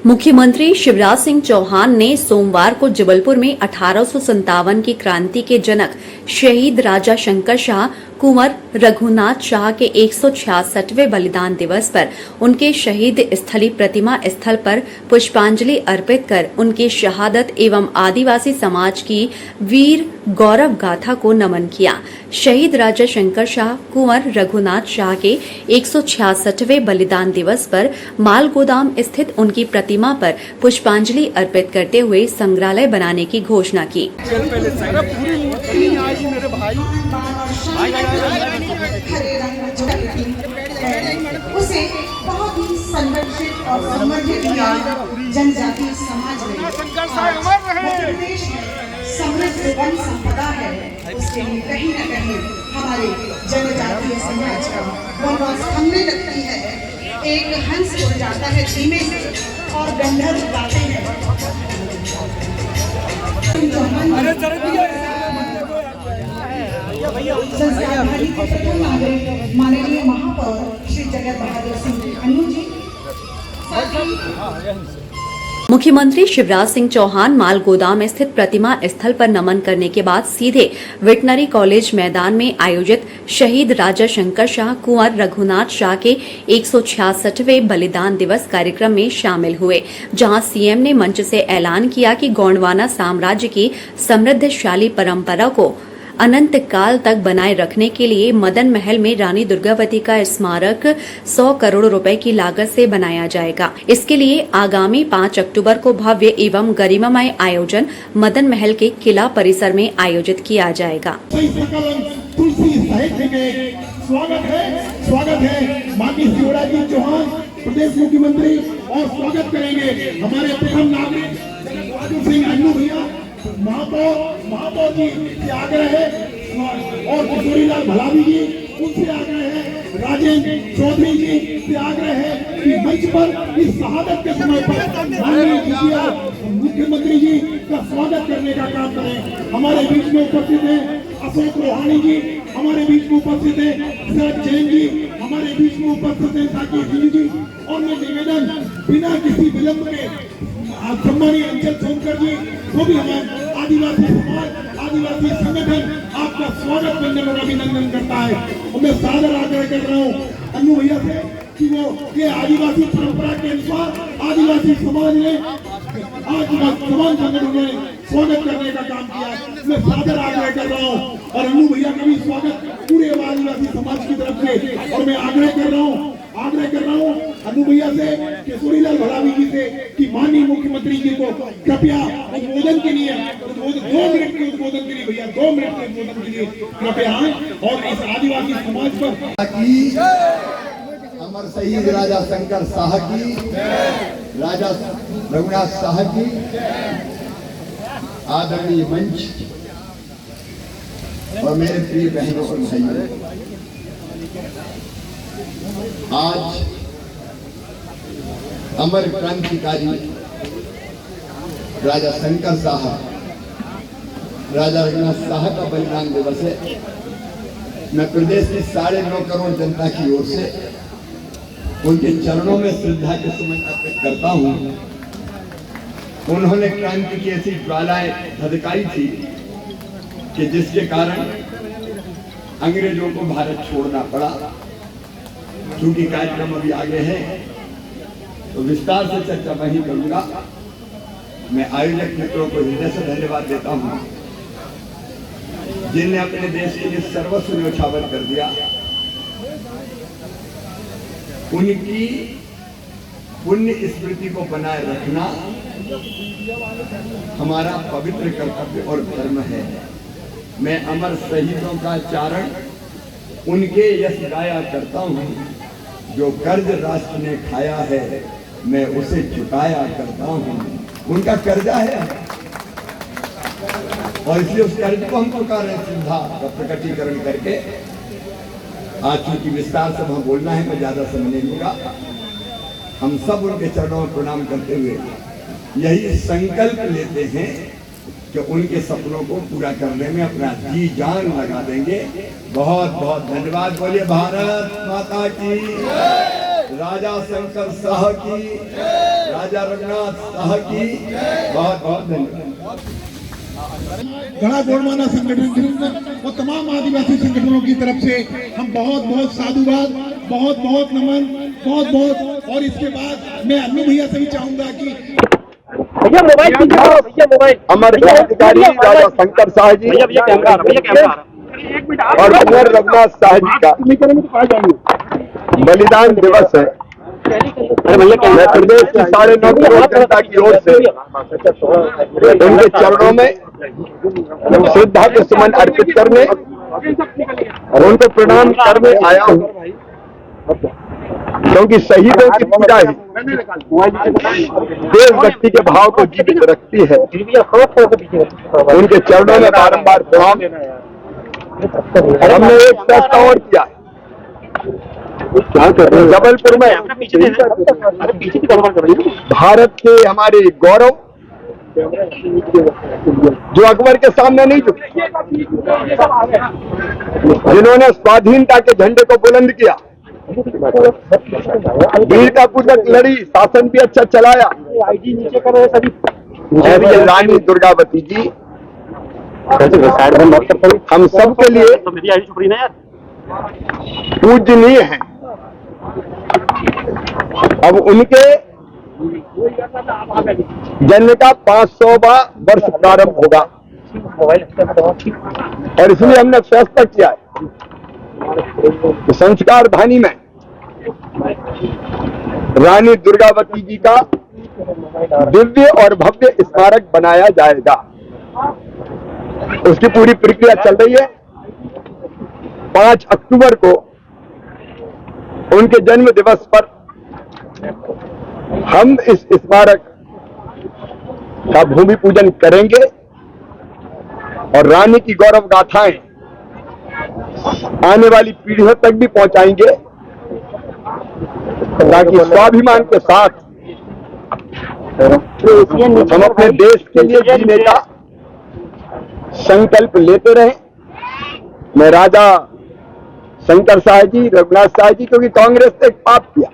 मुख्यमंत्री शिवराज सिंह चौहान ने सोमवार को जबलपुर में 1857 की क्रांति के जनक शहीद राजा शंकर शाह कुंवर रघुनाथ शाह के 166वें बलिदान दिवस पर उनके शहीद स्थली प्रतिमा स्थल पर पुष्पांजलि अर्पित कर उनकी शहादत एवं आदिवासी समाज की वीर गौरव गाथा को नमन किया। शहीद राजा शंकर शाह कुंवर रघुनाथ शाह के 166वें बलिदान दिवस पर माल गोदाम स्थित उनकी प्रतिमा पर पुष्पांजलि अर्पित करते हुए संग्रहालय बनाने की घोषणा की। उसे बहुत ही संरक्षित और समृद्ध जनजातीय समाज में प्रदेश में समृद्ध वन संपदा है। उसके लिए कहीं न कहीं हमारे जनजातीय समाज का वनवास थमने लगती है। एक हंस उड़ जाता है धीमे से और गंधर्व गाते हैं। माननीय महापौर श्री जगत बहादुर सिंह अन्नू जी। मुख्यमंत्री शिवराज सिंह चौहान माल गोदाम स्थित प्रतिमा स्थल पर नमन करने के बाद सीधे वेटनरी कॉलेज मैदान में आयोजित शहीद राजा शंकर शाह कुंवर रघुनाथ शाह के 166वें बलिदान दिवस कार्यक्रम में शामिल हुए, जहां सीएम ने मंच से ऐलान किया कि गोंडवाना साम्राज्य की समृद्धशाली परंपरा को अनंत काल तक बनाए रखने के लिए मदन महल में रानी दुर्गावती का स्मारक 100 करोड़ रुपए की लागत से बनाया जाएगा। इसके लिए आगामी 5 अक्टूबर को भव्य एवं गरिमामय आयोजन मदन महल के किला परिसर में आयोजित किया जाएगा। स्वागत है माननीय शिवराज सिंह चौहान प्रदेश मुख्यमंत्री और स्वागत करेंगे हमारे प्रथम नागरिक बहादुर सिंह अन्नू भैया महापौर जी से आग्रह है और किशोरीलाल भलावी जी उनसे आग्रह है, राजेंद्र चौधरी जी से आग्रह है कि मंच पर इस शहादत के समय पर माननीय मुख्यमंत्री जी का स्वागत करने का काम करें। हमारे बीच में उपस्थित है अशोक रोहानी जी, हमारे बीच में उपस्थित है शरद जैन जी, हमारे बीच में उपस्थित है साकी सिंह जी। और मैं निवेदन बिना किसी विलंब के सम्मानीय अंचल सोनकर जी वो भी हमारे आदिवासी समाज आदिवासी संगठन आपका स्वागत करने और अभिनंदन करता है। और मैं सादर आग्रह कर रहा हूँ अन्नू भैया से कि वो ये आदिवासी परंपरा के अनुसार आदिवासी समाज ने तमाम संगठनों ने स्वागत करने का काम किया। मैं सादर आग्रह कर रहा हूँ और अन्नू भैया का भी स्वागत पूरे आदिवासी समाज की तरफ से। और मैं आग्रह कर रहा हूँ अन्नू भैया से किशोरीलाल भलावी जी से कि माननीय मुख्यमंत्री जी को कृपया उद्बोधन के लिए 2 मिनट के उद्बोधन के लिए भैया 2 मिनट के उद्बोधन के लिए कृपया आए और इस आदिवासी समाज पर अमर शहीद राजा शंकर शाह की, राजा रघुनाथ शाह की आदरणीय मंच और मेरे प्रिय बहनों और भाइयों, आज अमर क्रांतिकारी राजा शंकर शाह राजा रघुनाथ शाह का बलिदान दिवस है। मैं प्रदेश की 9.5 करोड़ जनता की ओर से उनके चरणों में श्रद्धा के सुमन अर्पित करता हूं। उन्होंने क्रांति की ऐसी ज्वालाएं धधकाई थी कि जिसके कारण अंग्रेजों को भारत छोड़ना पड़ा। क्योंकि कार्यक्रम अभी आगे है तो विस्तार से चर्चा वहीं करूंगा। मैं आयोजक मित्रों को हृदय से धन्यवाद देता हूं जिनने अपने देश के लिए सर्वस्व न्यौछावर कर दिया। उनकी पुण्य स्मृति को बनाए रखना हमारा पवित्र कर्तव्य और धर्म है। मैं अमर शहीदों का चारण उनके यश गाया करता हूँ। जो कर्ज राष्ट्र ने खाया है मैं उसे चुकाया करता हूँ। उनका कर्जा है और इसलिए उस कर्ज को हम चुका रहे श्रद्धा का प्रकटीकरण करके। आज चूंकि विस्तार से वहां बोलना है, मैं ज्यादा समय नहीं लूंगा। हम सब उनके चरणों में प्रणाम करते हुए यही संकल्प लेते हैं कि उनके सपनों को पूरा करने में अपना जी जान लगा देंगे। बहुत बहुत धन्यवाद। बोलिए भारत माता की, राजा शंकर शाह की। राजा रघुनाथ शाह की बहुत बहुत धन्यवाद। गढ़ा गोड़माना संगठन और तमाम आदिवासी संगठनों की तरफ से हम बहुत बहुत साधुवाद, बहुत बहुत नमन, बहुत बहुत। और इसके बाद मैं अन्नू भैया से भी चाहूंगा कि भैया मोबाइल अमर क्रांतिकारी राजा शंकर शाह जी और कुंवर रघुनाथ शाह जी का बलिदान दिवस है। मैं प्रदेश की 9.5 करोड़ जनता की ओर से उनके चरणों में श्रद्धा के सुमन अर्पित करने और उनको प्रणाम करने आया हूँ, क्योंकि शहीदों की पूजा ही देशभक्ति के भाव को जीवित रखती है। उनके चरणों में बारंबार प्रणाम। हमने एक फैसला और किया है, जबलपुर में भारत के हमारे गौरव जो अकबर के सामने नहीं झुके, जिन्होंने स्वाधीनता के झंडे को बुलंद किया, वीरता पूर्वक लड़ी, शासन भी अच्छा चलाया, ऐसी रानी दुर्गावती जी हम सबके लिए पूजनीय हैं। अब उनके जन्म का 500वां वर्ष प्रारंभ होगा और इसलिए हमने फैसला किया है कि संस्कार धानी में रानी दुर्गावती जी का दिव्य और भव्य स्मारक बनाया जाएगा। उसकी पूरी प्रक्रिया चल रही है। 5 अक्टूबर को उनके जन्म दिवस पर हम इस स्मारक का भूमि पूजन करेंगे और रानी की गौरव गाथाएं आने वाली पीढ़ियों तक भी पहुंचाएंगे, ताकि स्वाभिमान के साथ हम अपने देश के लिए जीने का संकल्प लेते रहें। मैं राजा शंकर शाह जी, रघुनाथ शाह जी, क्योंकि कांग्रेस ने एक पाप किया,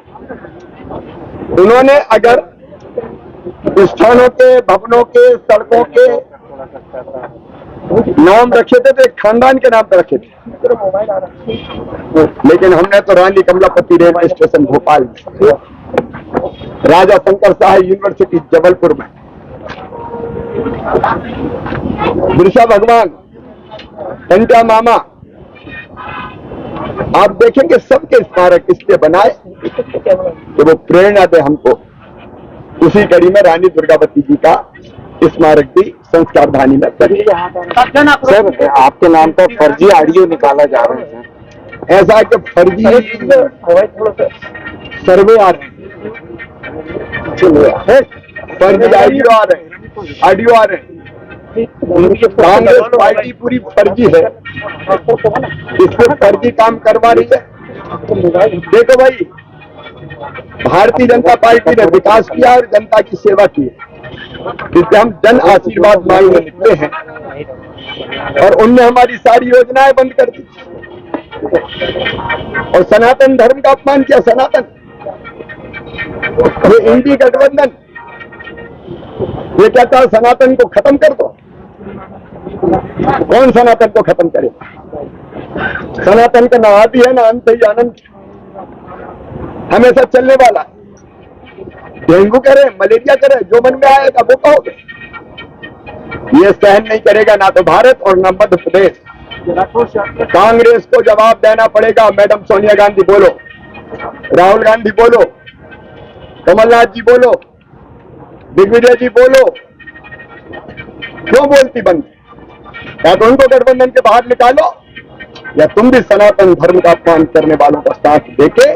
उन्होंने अगर स्थानों के, भवनों के, सड़कों के नाम रखे थे तो एक खानदान के नाम पर रखे थे, लेकिन हमने तो रानी कमलापति रेलवे स्टेशन भोपाल में, राजा शंकर शाह यूनिवर्सिटी जबलपुर में, बिरसा भगवान, कंटा मामा, आप देखेंगे सबके स्मारक इसलिए बनाए कि वो प्रेरणा दे हमको। उसी कड़ी में रानी दुर्गावती जी का स्मारक भी संस्कार धानी में करें। सर, आपके नाम पर फर्जी ऑडियो निकाला जा रहा है सर। ऐसा कि फर्जी सर्वे आ रहे हैं, फर्जी ऑडियो आ रहे हैं। कांग्रेस पार्टी पूरी फर्जी है, इसमें फर्जी काम करवा रही है। देखो भाई, भारतीय जनता पार्टी ने विकास किया और जनता की सेवा की है, जिससे हम जन आशीर्वाद मांगने निकले हैं और उनने हमारी सारी योजनाएं बंद कर दी और सनातन धर्म का अपमान किया। सनातन, ये इंडी गठबंधन ये कहता है सनातन को खत्म कर दो। कौन सनातन को खत्म करे? सनातन का ना आदि है ना अंत ही आनंद, हमेशा चलने वाला। डेंगू करे, मलेरिया करे, जो मन में आएगा वो कहोगे। ये सहन नहीं करेगा ना तो भारत और ना मध्य प्रदेश। कांग्रेस को जवाब देना पड़ेगा। मैडम सोनिया गांधी बोलो, राहुल गांधी बोलो, कमलनाथ जी बोलो, दिग्विजय जी बोलो, क्यों बोलती बंद? या तो उनको गठबंधन के बाहर निकालो या तुम भी सनातन धर्म का अपमान करने वालों का साथ देके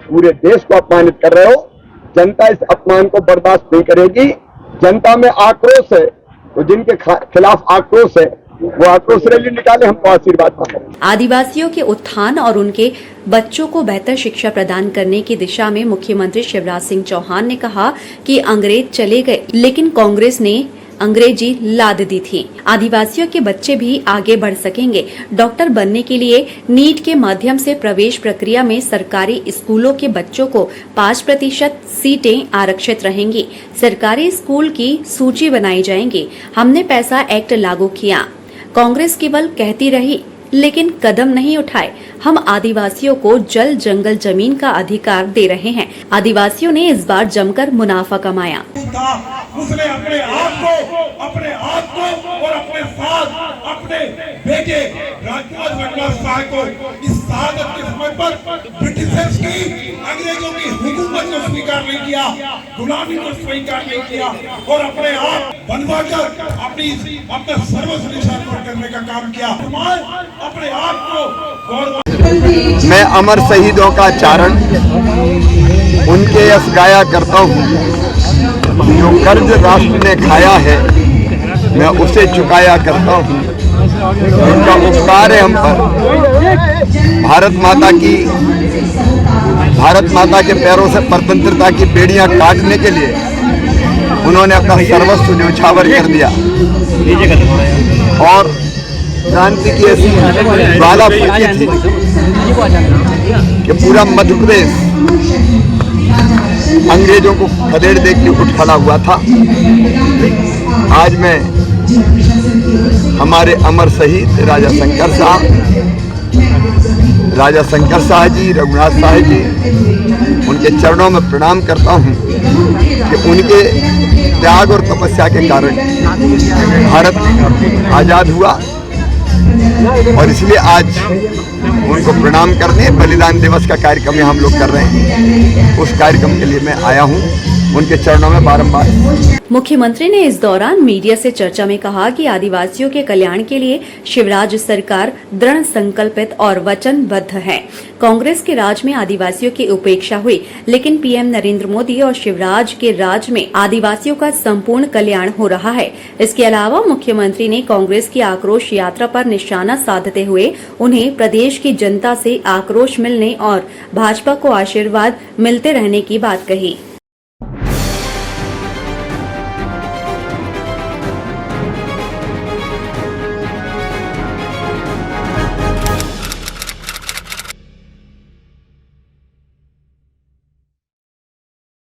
पूरे देश को अपमानित कर रहे हो। जनता इस अपमान को बर्दाश्त नहीं करेगी। जनता में आक्रोश है, तो जिनके खिलाफ आक्रोश है वो आक्रोश रैली निकाले, हमको आशीर्वाद पाए। आदिवासियों के उत्थान और उनके बच्चों को बेहतर शिक्षा प्रदान करने की दिशा में मुख्यमंत्री शिवराज सिंह चौहान ने कहा कि अंग्रेज चले गए, लेकिन कांग्रेस ने अंग्रेजी लाद दी थी। आदिवासियों के बच्चे भी आगे बढ़ सकेंगे। डॉक्टर बनने के लिए नीट के माध्यम से प्रवेश प्रक्रिया में सरकारी स्कूलों के बच्चों को 5% सीटें आरक्षित रहेंगी। सरकारी स्कूल की सूची बनाई जाएंगी। हमने पैसा एक्ट लागू किया। कांग्रेस केवल कहती रही लेकिन कदम नहीं उठाए। हम आदिवासियों को जल जंगल जमीन का अधिकार दे रहे हैं। आदिवासियों ने इस बार जमकर मुनाफा कमाया। उसने अपने आप को और अपने साथ अपने बेटे राजराज रघुनाथ साह को इस शहादत के समय पर ब्रिटिशर्स की, अंग्रेजों की हुकूमत को स्वीकार नहीं किया, गुलामी को स्वीकार नहीं किया और अपने आप बनवाकर अपना सर्वस्व निशान करने का काम किया। अपने आप को मैं अमर शहीदों का चारण उनके यश गाया करता हूँ। जो कर्ज राष्ट्र ने खाया है मैं उसे चुकाया करता हूँ। उनका उपकार है हम पर। भारत माता के पैरों से स्वतंत्रता की बेड़ियां काटने के लिए उन्होंने अपना सर्वस्व न्यौछावर कर दिया और क्रांति की ऐसी ज्वाला फूटी थी कि पूरा मध्य प्रदेश अंग्रेजों को खदेड़ देख के उठ खड़ा हुआ था। आज मैं हमारे अमर शहीद राजा शंकर शाह जी, रघुनाथ शाह जी, उनके चरणों में प्रणाम करता हूँ कि उनके त्याग और तपस्या के कारण भारत आज़ाद हुआ और इसलिए आज उनको प्रणाम करने बलिदान दिवस का कार्यक्रम हम लोग कर रहे हैं। उस कार्यक्रम के लिए मैं आया हूँ उनके चरणों में बारंबार। मुख्यमंत्री ने इस दौरान मीडिया से चर्चा में कहा कि आदिवासियों के कल्याण के लिए शिवराज सरकार दृढ़ संकल्पित और वचनबद्ध है। कांग्रेस के राज में आदिवासियों की उपेक्षा हुई, लेकिन पीएम नरेंद्र मोदी और शिवराज के राज में आदिवासियों का संपूर्ण कल्याण हो रहा है। इसके अलावा मुख्यमंत्री ने कांग्रेस की आक्रोश यात्रा पर निशाना साधते हुए उन्हें प्रदेश की जनता से आक्रोश मिलने और भाजपा को आशीर्वाद मिलते रहने की बात कही।